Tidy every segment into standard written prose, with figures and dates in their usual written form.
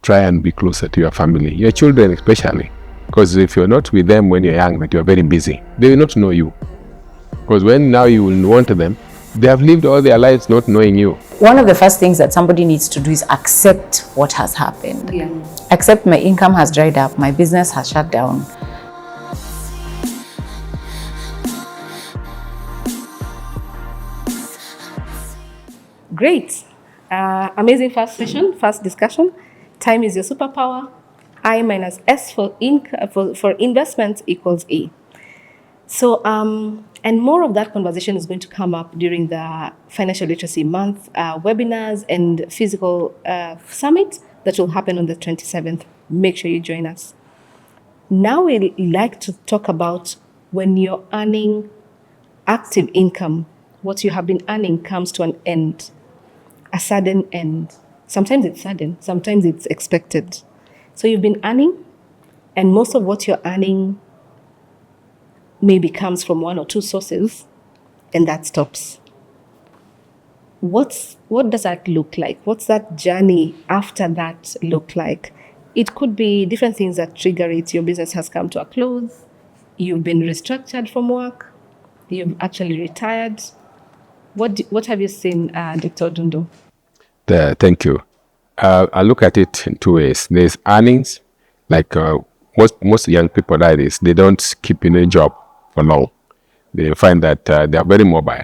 try and be closer to your family, your children especially. Because if you're not with them when you're young, but you're very busy, they will not know you. Because when now you will want them, they have lived all their lives not knowing you. One of the first things that somebody needs to do is accept what has happened. Yeah. Accept my income has dried up, my business has shut down. Great. Amazing first session, first discussion. Time is your superpower. I minus S for investment equals A. So, and more of that conversation is going to come up during the Financial Literacy Month webinars and physical summit that will happen on the 27th. Make sure you join us. Now we'd like to talk about when you're earning active income, what you have been earning comes to an end, a sudden end. Sometimes it's sudden, sometimes it's expected. So you've been earning, and most of what you're earning maybe comes from one or two sources, and that stops. What does that look like? What's that journey after that look like? It could be different things that trigger it. Your business has come to a close. You've been restructured from work. You've actually retired. What have you seen, Dr. Odundo? Thank you. I look at it in two ways. There's earnings, like most young people nowadays, they don't keep in a job for long. They find that they are very mobile.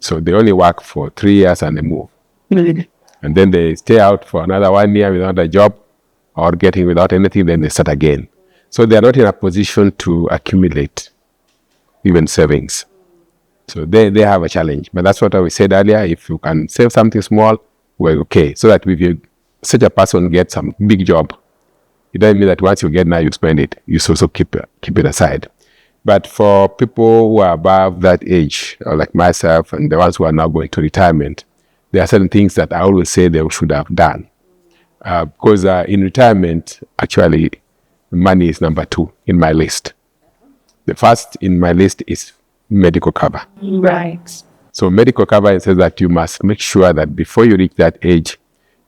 So they only work for 3 years and they move. And then they stay out for another 1 year without a job or getting without anything, then they start again. So they are not in a position to accumulate even savings. So they have a challenge. But that's what I said earlier. If you can save something small, well, okay. So that if such a person gets some big job, it doesn't mean that once you get now, you spend it. You also keep it aside. But for people who are above that age, or like myself and the ones who are now going to retirement, there are certain things that I always say they should have done. Because in retirement, actually, money is number 2 in my list. The first in my list is medical cover. Right. So medical cover says that you must make sure that before you reach that age,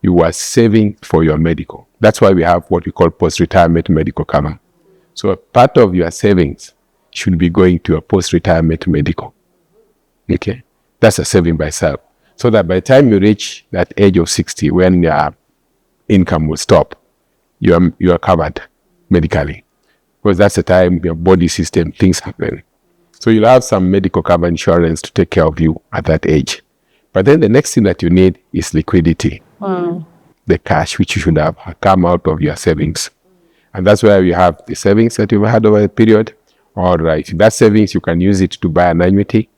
you are saving for your medical. That's why we have what we call post-retirement medical cover. So a part of your savings should be going to your post-retirement medical. Okay? That's a saving by itself. So that by the time you reach that age of 60, when your income will stop, you are covered medically. Because that's the time your body system, things happen. So you'll have some medical cover insurance to take care of you at that age. But then the next thing that you need is liquidity. The cash which you should have come out of your savings. And that's why you have the savings that you've had over a period. Or if that savings, you can use it to buy an annuity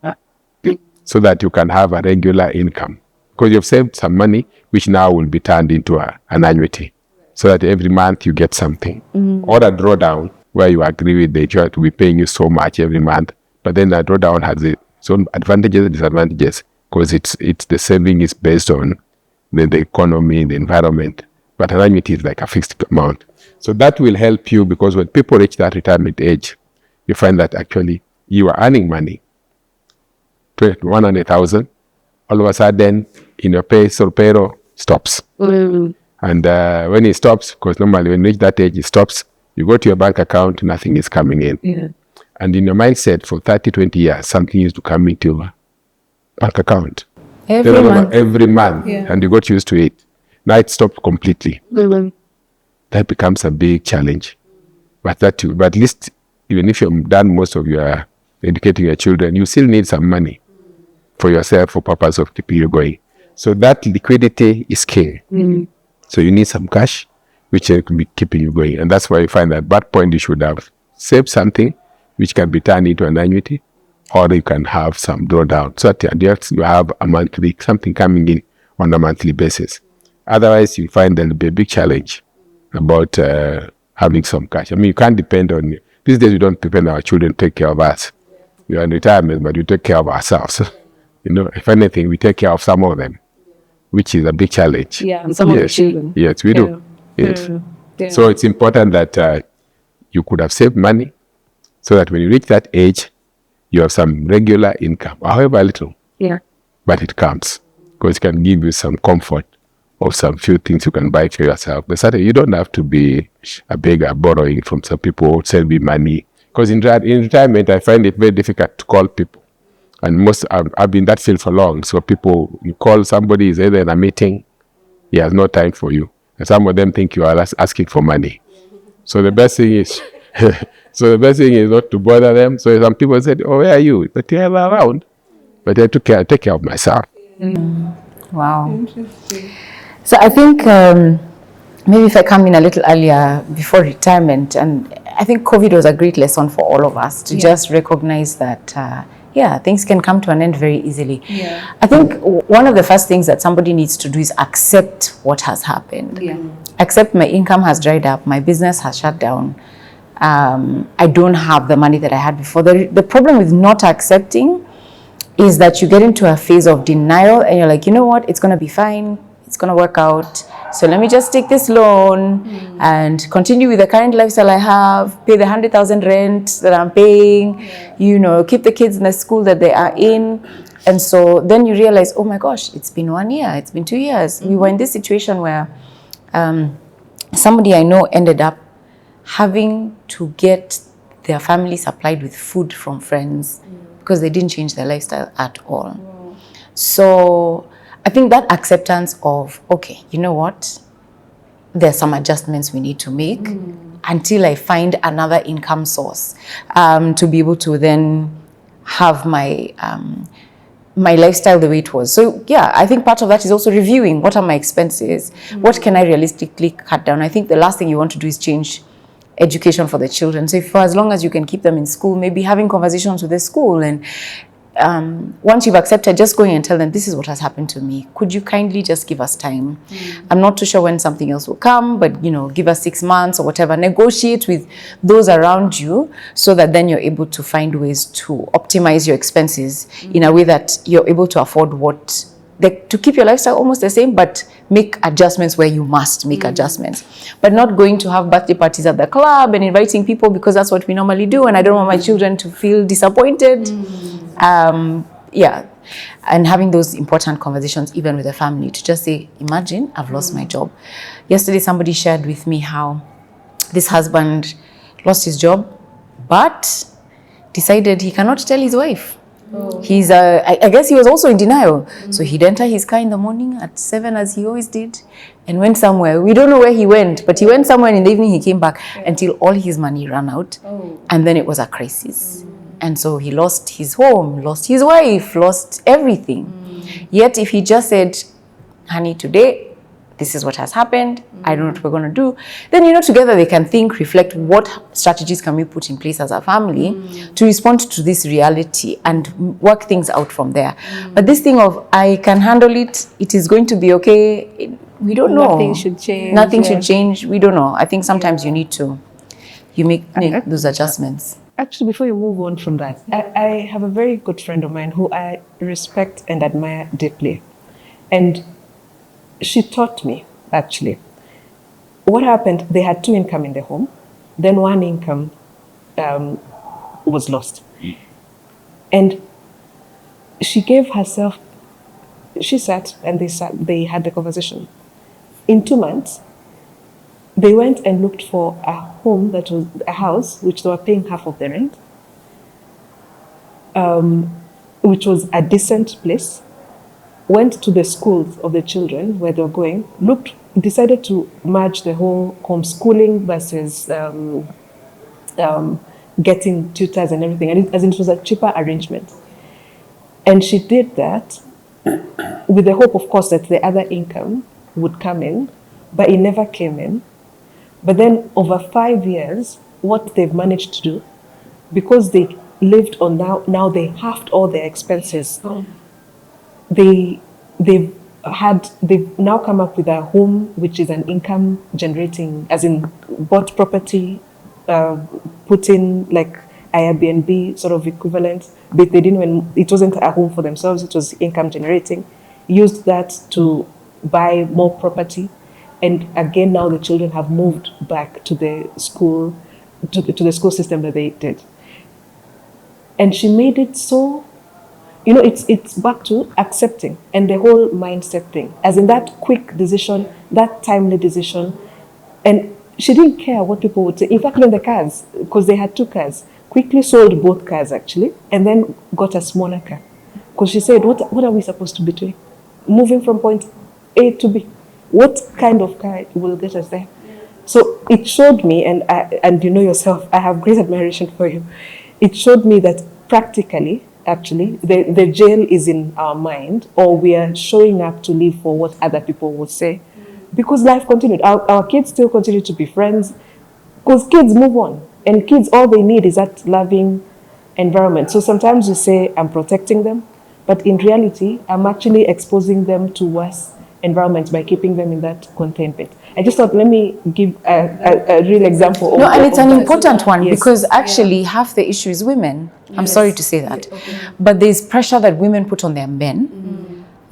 so that you can have a regular income. Because you've saved some money which now will be turned into an annuity. So that every month you get something. Or a drawdown where you agree with the insurer to be paying you so much every month. But then the drawdown has its own advantages and disadvantages, because it's the saving is based on the economy, the environment. But an annuity is like a fixed amount. So that will help you, because when people reach that retirement age, you find that actually you are earning money, 100,000, all of a sudden in your payroll stops. And when it stops, because normally when you reach that age, it stops, you go to your bank account, nothing is coming in. Yeah. And in your mindset for 30, 20 years, something is to come into your bank account. Every month. Yeah. And you got used to it. Now it stopped completely. That becomes a big challenge. But at least, even if you've done most of your educating your children, you still need some money for yourself for purpose of keeping you going. So that liquidity is key. So you need some cash, which can be keeping you going. And that's why you find that at that point you should have saved something which can be turned into an annuity, or you can have some drawdown. So that you have a monthly, something coming in on a monthly basis. Otherwise, you find there'll be a big challenge about having some cash. I mean, you can't depend on, these days we don't depend on our children to take care of us. We are in retirement, but we take care of ourselves. If anything, we take care of some of them, which is a big challenge. Yeah, some of the children. Yes, we do. Yes. Yeah. So it's important that you could have saved money, so that when you reach that age, you have some regular income, however little. Yeah. But it comes, because it can give you some comfort of some few things you can buy for yourself. But certainly you don't have to be a beggar borrowing from some people who send me money. Because in retirement, I find it very difficult to call people. And I've been in that field for long. So people, you call somebody, is either in a meeting, he has no time for you. And some of them think you are asking for money. So the best thing is, not to bother them. So some people said, "Oh, where are you?" But yeah, I'm around. But I take care of myself. Wow. Interesting. So I think maybe if I come in a little earlier before retirement, and I think COVID was a great lesson for all of us to just recognize that things can come to an end very easily. Yeah. I think one of the first things that somebody needs to do is accept what has happened. Yeah. Accept my income has dried up, my business has shut down. I don't have the money that I had before. The problem with not accepting is that you get into a phase of denial and you're like, you know what, it's going to be fine. It's going to work out. So let me just take this loan and continue with the current lifestyle I have, pay the 100,000 rent that I'm paying, keep the kids in the school that they are in. And so then you realize, oh my gosh, it's been 1 year, it's been 2 years. We were in this situation where somebody I know ended up having to get their family supplied with food from friends because they didn't change their lifestyle at all. Wow. So I think that acceptance of, okay, you know what, there's some adjustments we need to make until I find another income source to be able to then have my my lifestyle the way it was. So yeah, I think part of that is also reviewing what are my expenses, what can I realistically cut down. I think the last thing you want to do is change education for the children. So for as long as you can keep them in school, maybe having conversations with the school, and once you've accepted, just going and tell them, this is what has happened to me. Could you kindly just give us time? I'm not too sure when something else will come, but give us 6 months or whatever. Negotiate with those around you so that then you're able to find ways to optimize your expenses in a way that you're able to afford to keep your lifestyle almost the same, but make adjustments where you must make adjustments. But not going to have birthday parties at the club and inviting people because that's what we normally do, and I don't want my children to feel disappointed. And having those important conversations even with the family to just say, imagine I've lost my job. Yesterday somebody shared with me how this husband lost his job but decided he cannot tell his wife. He's I guess he was also in denial. So he'd enter his car in the morning at 7 as he always did and went somewhere. We don't know where he went, but he went somewhere, and in the evening he came back until all his money ran out. And then it was a crisis. And so he lost his home, lost his wife, lost everything. Yet if he just said, honey, today, this is what has happened, I don't know what we're going to do, then, together they can think, reflect, what strategies can we put in place as a family to respond to this reality and work things out from there. But this thing of, I can handle it, it is going to be okay, we don't know. Nothing should change. Nothing should change, we don't know. I think sometimes you need to, make those adjustments. Actually, before you move on from that, I have a very good friend of mine who I respect and admire deeply. And she taught me, actually, what happened. They had 2 income in the home. Then 1 income was lost. And she gave herself, she sat and they had the conversation. In 2 months, they went and looked for a home that was a house, which they were paying half of the rent, which was a decent place. Went to the schools of the children where they were going, decided to merge the whole homeschooling versus getting tutors and everything, and it was a cheaper arrangement. And she did that with the hope, of course, that the other income would come in, but it never came in. But then over 5 years, what they've managed to do, because they lived on now they halved all their expenses. They've now come up with a home which is an income generating, as in bought property, put in like Airbnb sort of equivalent, but they didn't even, it wasn't a home for themselves, it was income generating, used that to buy more property. And again, now the children have moved back to the school, to the school system that they did. And she made it so you know, it's back to accepting and the whole mindset thing, as in that quick decision, that timely decision. And she didn't care what people would say. In fact, even the cars, because they had 2 cars, quickly sold both cars actually, and then got a smaller car. Because she said, what are we supposed to be doing? Moving from point A to B. What kind of car will get us there? So it showed me, and you know yourself, I have great admiration for you. It showed me that practically, actually, the jail is in our mind, or we are showing up to live for what other people would say. Because life continued. Our kids still continue to be friends, because kids move on. And kids, all they need is that loving environment. So sometimes you say, I'm protecting them, but in reality, I'm actually exposing them to worse environments by keeping them in that containment. I just thought, let me give a real example. No, and it's an important one, yes. because actually half the issue is women. I'm sorry to say that. But there's pressure that women put on their men.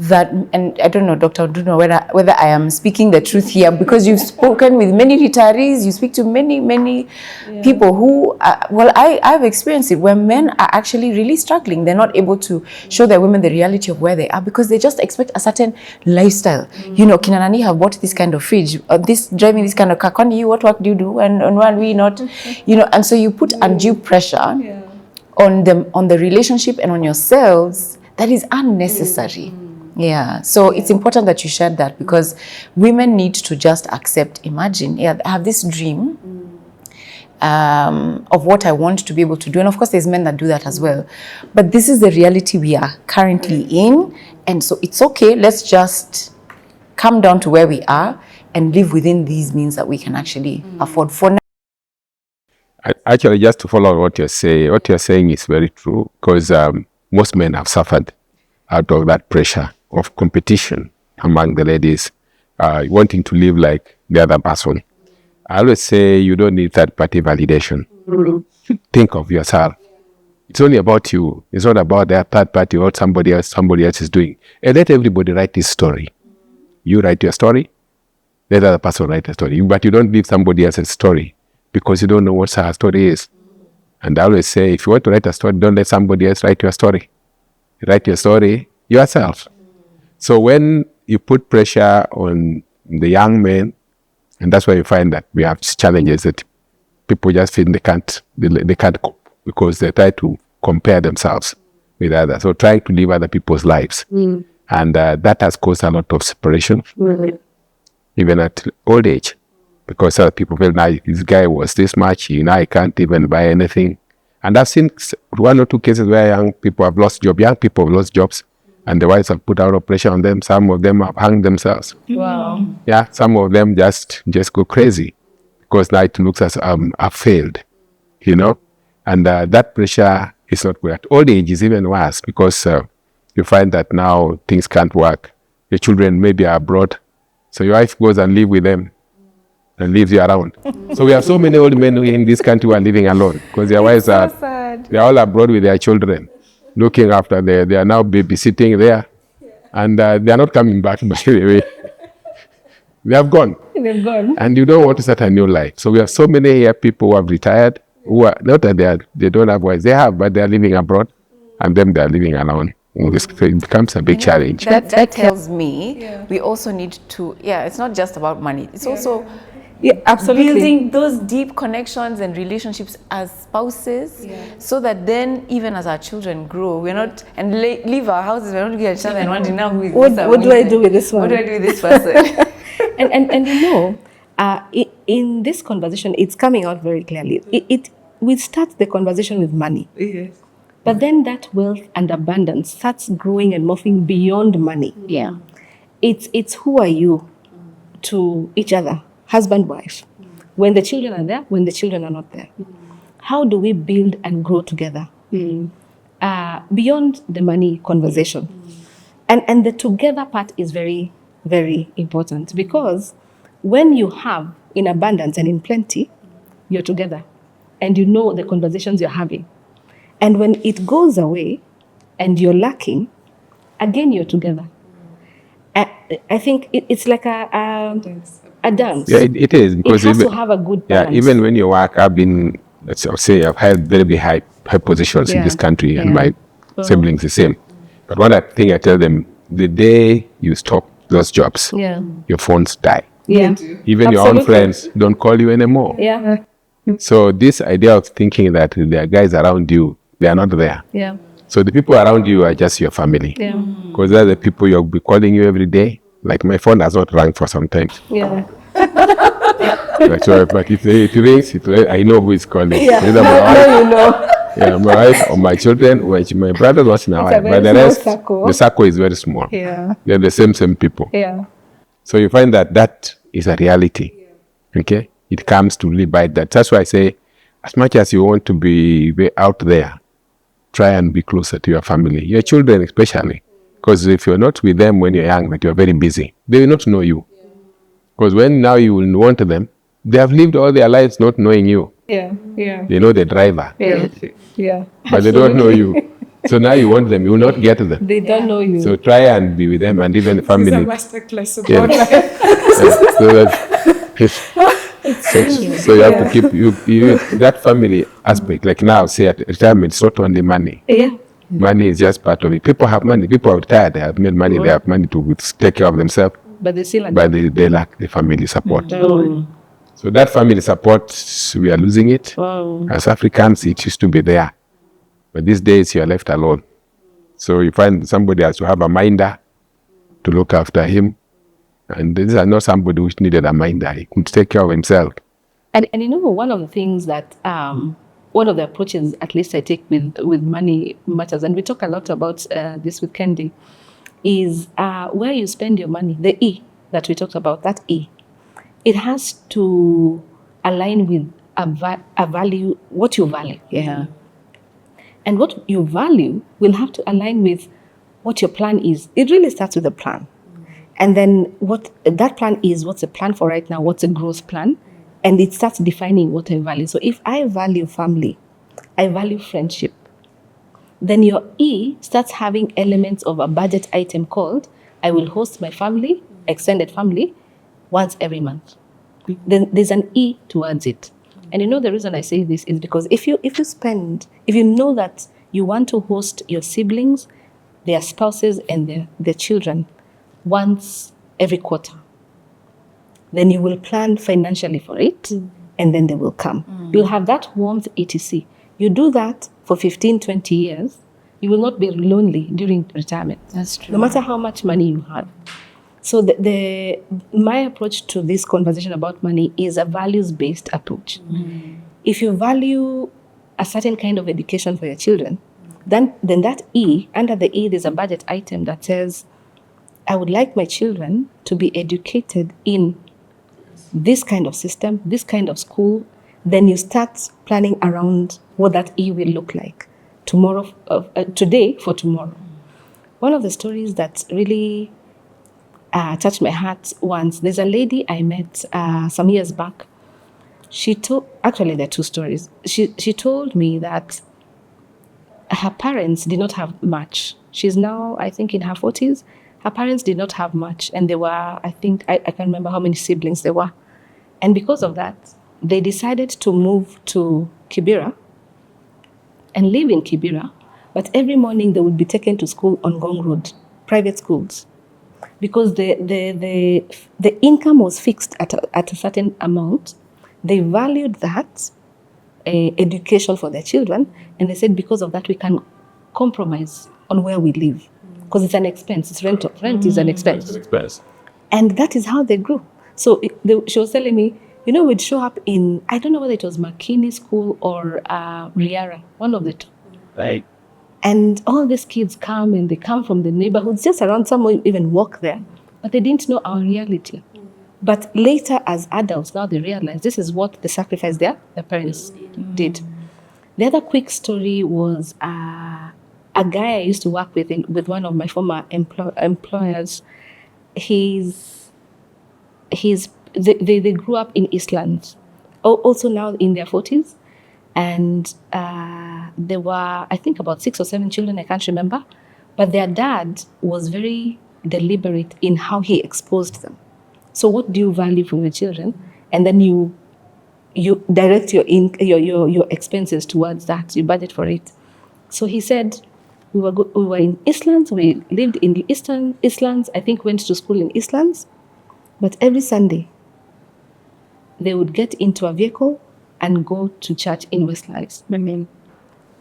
That, and I don't know, Dr. Odundo, whether I am speaking the truth here, because you've spoken with many retirees, you speak to many people who, well, I've experienced it, where men are actually really struggling. They're not able to show their women the reality of where they are, because they just expect a certain lifestyle. You know, Kinanani have bought this kind of fridge, or this driving this kind of car. Connie, what work do you do? And why are we not? You know, and so you put undue pressure on the relationship and on yourselves that is unnecessary. Yeah, so it's important that you shared that, because women need to just accept, imagine, I have this dream of what I want to be able to do. And of course, there's men that do that as well. But this is the reality we are currently in. And so it's okay, let's just come down to where we are and live within these means that we can actually afford for now. Actually, just to follow what you're saying is very true, because most men have suffered out of that pressure of competition among the ladies, wanting to live like the other person. I always say you don't need third-party validation. Think of yourself. It's only about you. It's not about that third party or somebody else is doing. And let everybody write his story. You write your story, let the other person write a story. But you don't leave somebody else's story, because you don't know what her story is. And I always say, if you want to write a story, don't let somebody else write your story. Write your story yourself. So when you put pressure on the young men, and that's why you find that we have challenges that people just feel they can't cope, because they try to compare themselves with others, so trying to live other people's lives. And that has caused a lot of separation, even at old age, because other people feel, now this guy was this much, now I can't even buy anything. And I've seen 1 or 2 cases where young people have lost jobs, and the wives have put a lot of pressure on them. Some of them have hung themselves. Wow. Yeah, some of them just go crazy, because now it looks as I've failed, you know. And that pressure is not good. At old age is even worse, because you find that now things can't work. Your children maybe are abroad, so your wife goes and live with them and leaves you around. So we have so many old men in this country who are living alone, because their wives are they're all abroad with their children, looking after them. They are now babysitting there, and they are not coming back, by the way. They have gone. They've gone. And you don't want to start a new life. So we have so many here people who have retired, who are not that they don't have wives. They have, but they are living abroad, and then they are living alone. So it becomes a big challenge. That tells me we also need to, it's not just about money. It's also absolutely. building those deep connections and relationships as spouses, so that then even as our children grow, we're not, and leave our houses, we're not looking at each other and wondering now who is what do I do with this one? What do I do with this person? and you know, in this conversation, it's coming out very clearly. We start the conversation with money. Yes. But then that wealth and abundance starts growing and morphing beyond money. Yeah. It's who are you to each other, husband, wife, when the children are there, when the children are not there. How do we build and grow together? Beyond the money conversation. And the together part is very, very important, because when you have in abundance and in plenty, you're together and you know the conversations you're having. And when it goes away and you're lacking, again, you're together. I think it's like a dance. Yeah, it is, because it has to have a good balance. Yeah, even when you work, I've been, I've held very high positions in this country, and my siblings the same. But one thing I tell them, the day you stop those jobs, Yeah. your phones die. Yeah. Even your own Absolutely. friends don't call you anymore. Yeah. So this idea of thinking that there are guys around you, they are not there. Yeah. So the people around you are just your family. Yeah. Because they're the people you'll be calling you every day. Like my phone has not rung for some time. Yeah. So, but if it rings, I know who is calling. Yeah. Either my wife, Now you know. yeah, my wife or my children, or my brother once in a while. a But very the small rest, circle. the circle is very small. Yeah. They're the same people. Yeah. So you find that is a reality. Okay? It comes to really bite that. That's why I say, as much as you want to be out there, try and be closer to your family, your children especially. Because if you're not with them when you're young, that you're very busy, they will not know you. Because when now you will want them, they have lived all their lives not knowing you. Yeah. Yeah. They know the driver, Yeah. Yeah. but they don't know you. So now you want them, you will not get them. They don't know you. So try and be with them and even the family. It's a masterclass about Yeah. life. So you have to keep you that family aspect. Like now, say at retirement, it's not only money. Yeah. Money is just part of it. People have money. People are retired. They have made money. They have money to take care of themselves. But they still But they lack the family support. Oh. So that family support, we are losing it. Wow. As Africans, it used to be there. But these days, you are left alone. So you find somebody has to have a minder to look after him. And these are not somebody who needed a minder. He could take care of himself. And you know, one of the things that one of the approaches, at least I take with money matters, and we talk a lot about this with Kendi, is where you spend your money. The E that we talked about, that E, it has to align with a value, what you value. Yeah. And what you value will have to align with what your plan is. It really starts with a plan. And then what that plan is, what's the plan for right now, what's a growth plan? And it starts defining what I value. So if I value family, I value friendship, then your E starts having elements of a budget item called, I will host my family, extended family, once every month. Then there's an E towards it. And you know the reason I say this is because if you know that you want to host your siblings, their spouses, and their children once every quarter, then you will plan financially for it, and then they will come. You'll have that warmth, etc. You do that for 15, 20 years, you will not be lonely during retirement. That's true. No matter how much money you have. So my approach to this conversation about money is a values-based approach. If you value a certain kind of education for your children, then that E, under the E, there's a budget item that says, I would like my children to be educated in this kind of system, this kind of school. Then you start planning around what that E will look like today for tomorrow. One of the stories that really touched my heart once, there's a lady I met some years back. Actually there are two stories. She told me that her parents did not have much. She's now, I think, in her 40s. Her parents did not have much, and they were, I think, I can't remember how many siblings there were. And because of that, they decided to move to Kibera and live in Kibera, but every morning they would be taken to school on Gong Road, private schools, because the income was fixed at a certain amount. They valued that education for their children, and they said because of that we can compromise on where we live, because it's an expense. It's rent. Rent is an expense. And that is how they grew. So she was telling me, we'd show up in, I don't know whether it was Makini School or Riara, one of the two. Right. And all these kids come, and they come from the neighborhoods just around. Some will even walk there, but they didn't know our reality. But later, as adults, now they realize this is what the sacrifice their parents did. The other quick story was a guy I used to work with with one of my former employers. They grew up in Eastlands, also now in their 40s. And there were, I think, about 6 or 7 children, I can't remember. But their dad was very deliberate in how he exposed them. So what do you value from your children? And then you direct your expenses towards that. You budget for it. So he said, We were in Eastlands. We lived in the Eastern Eastlands. I think went to school in Eastlands. But every Sunday, they would get into a vehicle and go to church in Westlands.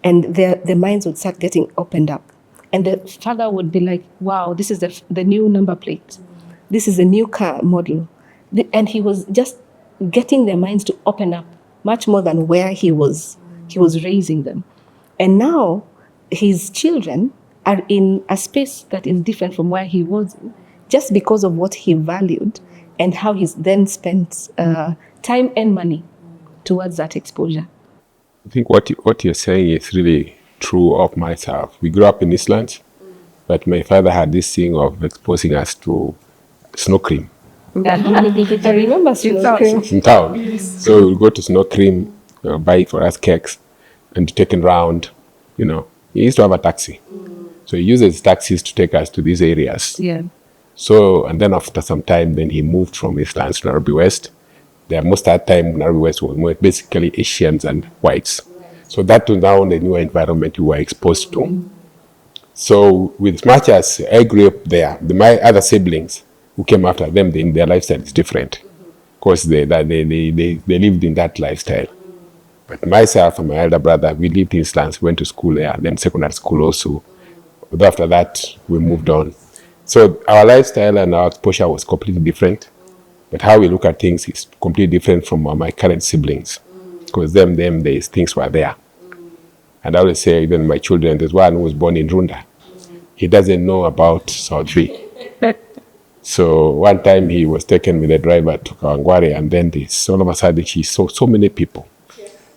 And their minds would start getting opened up. And the father would be like, wow, this is the new number plate. This is a new car model. And he was just getting their minds to open up much more than where he was raising them. And now his children are in a space that is different from where he was in, just because of what he valued and how he's then spent time and money towards that exposure. I think what you're saying is really true of myself. We grew up in Eastlands, but my father had this thing of exposing us to snow cream. I remember snow cream. In town. So we'll go to snow cream, buy for us cakes, and taken round. He used to have a taxi. So he uses taxis to take us to these areas. Yeah. So, and then after some time, then he moved from Eastlands to Nairobi West. Most of the time, Nairobi West was more basically Asians and whites. So that was now the new environment you were exposed to. So with as much as I grew up there, my other siblings who came after them, their lifestyle is different. Because they lived in that lifestyle. But myself and my elder brother, we lived in Eastlands, went to school there, then secondary school also. But after that, we moved on. So our lifestyle and our exposure was completely different. But how we look at things is completely different from my current siblings. Because things were there. And I always say, even my children, there's one who was born in Runda. He doesn't know about South Free. So one time he was taken with a driver to Kawangware, and then all of a sudden he saw so many people.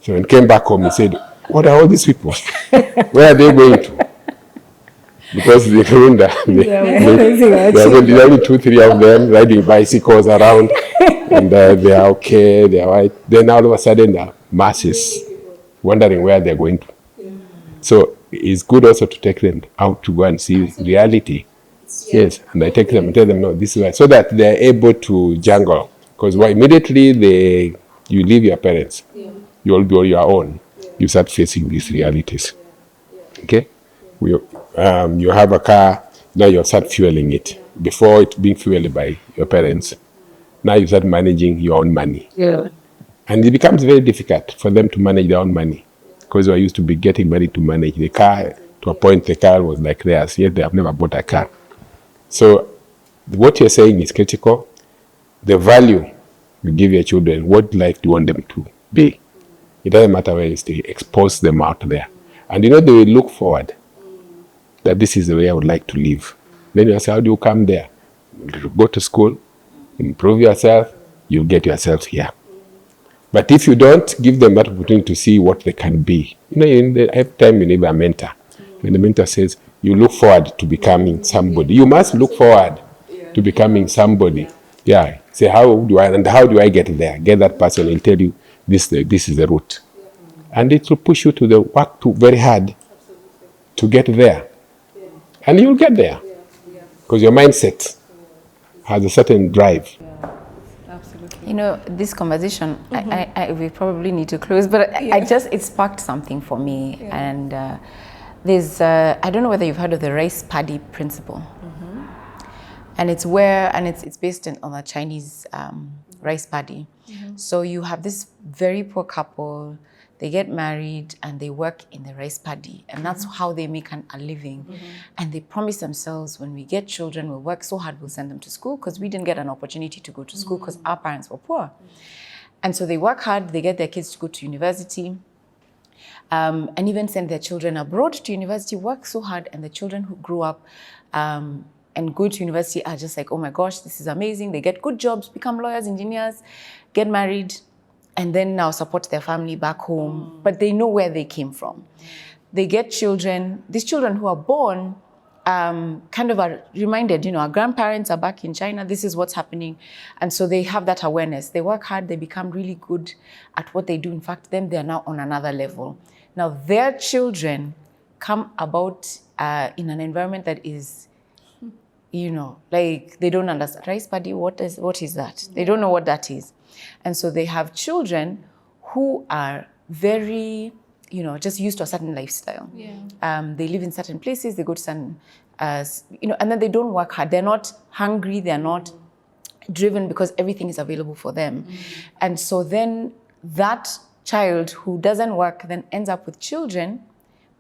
So when he came back home, he said, what are all these people? Where are they going to? Because the Runda, there are only 2-3 of them riding bicycles around, and they are okay, they are white. Then all of a sudden, the masses wondering where they're going to. So it's good also to take them out to go and see reality. Yes, and I take them and tell them, no, this is right, so that they're able to jungle. Because immediately you leave your parents, you'll be on your own. You start facing these realities. Okay? You have a car, now you start fueling it. Before it being fueled by your parents, now you start managing your own money. Yeah. And it becomes very difficult for them to manage their own money. Because they used to be getting money to manage the car, to a point the car was like theirs, yet they have never bought a car. So what you're saying is critical. The value you give your children, what life do you want them to be? It doesn't matter where you stay, expose them out there. And they will look forward that this is the way I would like to live. Then you say, how do you come there? Go to school, improve yourself, you'll get yourself here. But if you don't give them that opportunity to see what they can be, every time you need a mentor, when the mentor says, you look forward to becoming somebody. You must look forward to becoming somebody. Yeah. Say, how do I get there? Get that person and tell you this is the route. And it will push you to work very hard to get there. And you'll get there. Because your mindset has a certain drive. This conversation, we probably need to close, but it sparked something for me. Yeah. And there's, I don't know whether you've heard of the rice paddy principle. Mm-hmm. And it's based on a Chinese rice paddy. Mm-hmm. So you have this very poor couple, they get married and they work in the rice paddy. And that's how they make a living. Mm-hmm. And they promise themselves, when we get children, we'll work so hard, we'll send them to school, because we didn't get an opportunity to go to school because our parents were poor. Mm-hmm. And so they work hard, they get their kids to go to university. And even send their children abroad to university, work so hard, and the children who grew up and go to university are just like, oh my gosh, this is amazing. They get good jobs, become lawyers, engineers, get married, and then now support their family back home. But they know where they came from. They get children. These children who are born kind of are reminded, our grandparents are back in China, this is what's happening. And so they have that awareness. They work hard, they become really good at what they do. In fact, they're now on another level. Now, their children come about in an environment that is, like they don't understand. Rice paddy, what is that? They don't know what that is. And so they have children who are very just used to a certain lifestyle. Yeah. They live in certain places, they go to certain, and then they don't work hard. They're not hungry, they're not driven because everything is available for them. And so then that child who doesn't work then ends up with children,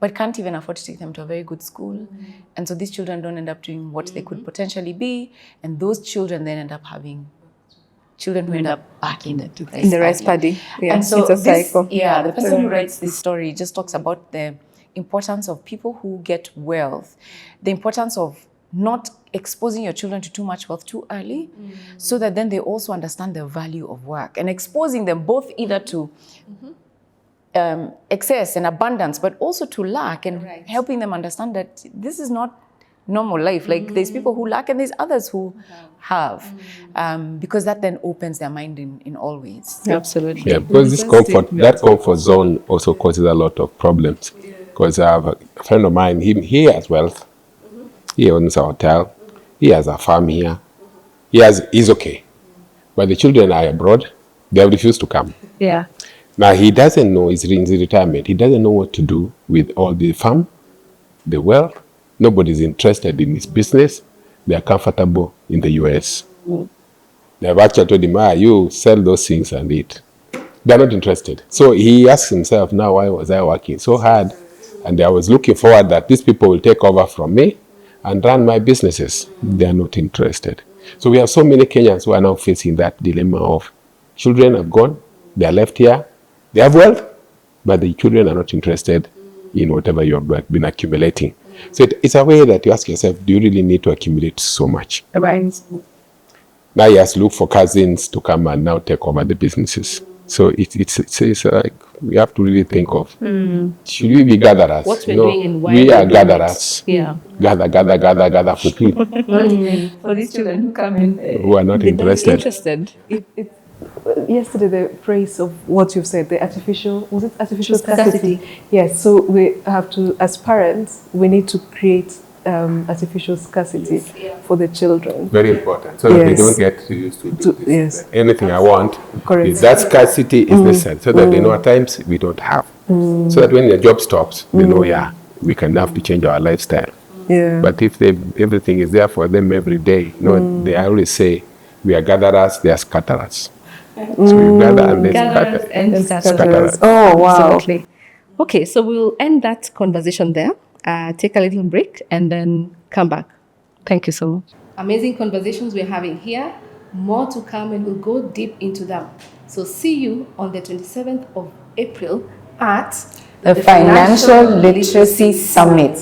but can't even afford to take them to a very good school. And so these children don't end up doing what they could potentially be. And those children then end up having children who end up back in the rice paddy. Yeah, and so it's a cycle. the person who writes this story just talks about the importance of people who get wealth, the importance of not exposing your children to too much wealth too early, so that then they also understand the value of work, and exposing them both either to excess and abundance, but also to lack, and helping them understand that this is not normal life. Like there's people who lack and there's others who have, because that then opens their mind in all ways. Absolutely. Yeah, because that comfort zone also causes a lot of problems. Because I have a friend of mine, he has wealth, he owns a hotel, he has a farm here, he's okay. But the children are abroad, they have refused to come. Yeah. Now he doesn't know, he's in retirement, he doesn't know what to do with all the farm, the wealth. Nobody's interested in his business. They are comfortable in the US. They have actually told him, you sell those things and eat. They're not interested. So he asks himself, now why was I working so hard? And I was looking forward that these people will take over from me and run my businesses. They are not interested. So we have so many Kenyans who are now facing that dilemma of children have gone, they are left here, they have wealth, but the children are not interested in whatever you have been accumulating. So it's a way that you ask yourself, do you really need to accumulate so much? Right. Now you have to look for cousins to come and now take over the businesses. So it's like we have to really think of, should we be gatherers? What we're doing and why we are doing gatherers. Yeah. Gather for people For these children who come in, who are not interested. Yesterday, the phrase of what you've said, the artificial scarcity? Yes, so we have to, as parents, we need to create artificial scarcity for the children. Very important, so that they don't get used to this. Yes. Anything I want, Correct. that scarcity is necessary, so that they know at times we don't have. So that when the job stops, they know, we can have to change our lifestyle. Yeah. But if everything is there for them every day, they always say, we are gatherers, they are scatterers. So you gather and then gatherers and scatterers. Oh, wow. Absolutely. Okay, so we'll end that conversation there, take a little break, and then come back. Thank you so much. Amazing conversations we're having here. More to come, and we'll go deep into them. So see you on the 27th of April at The Financial Literacy Summit.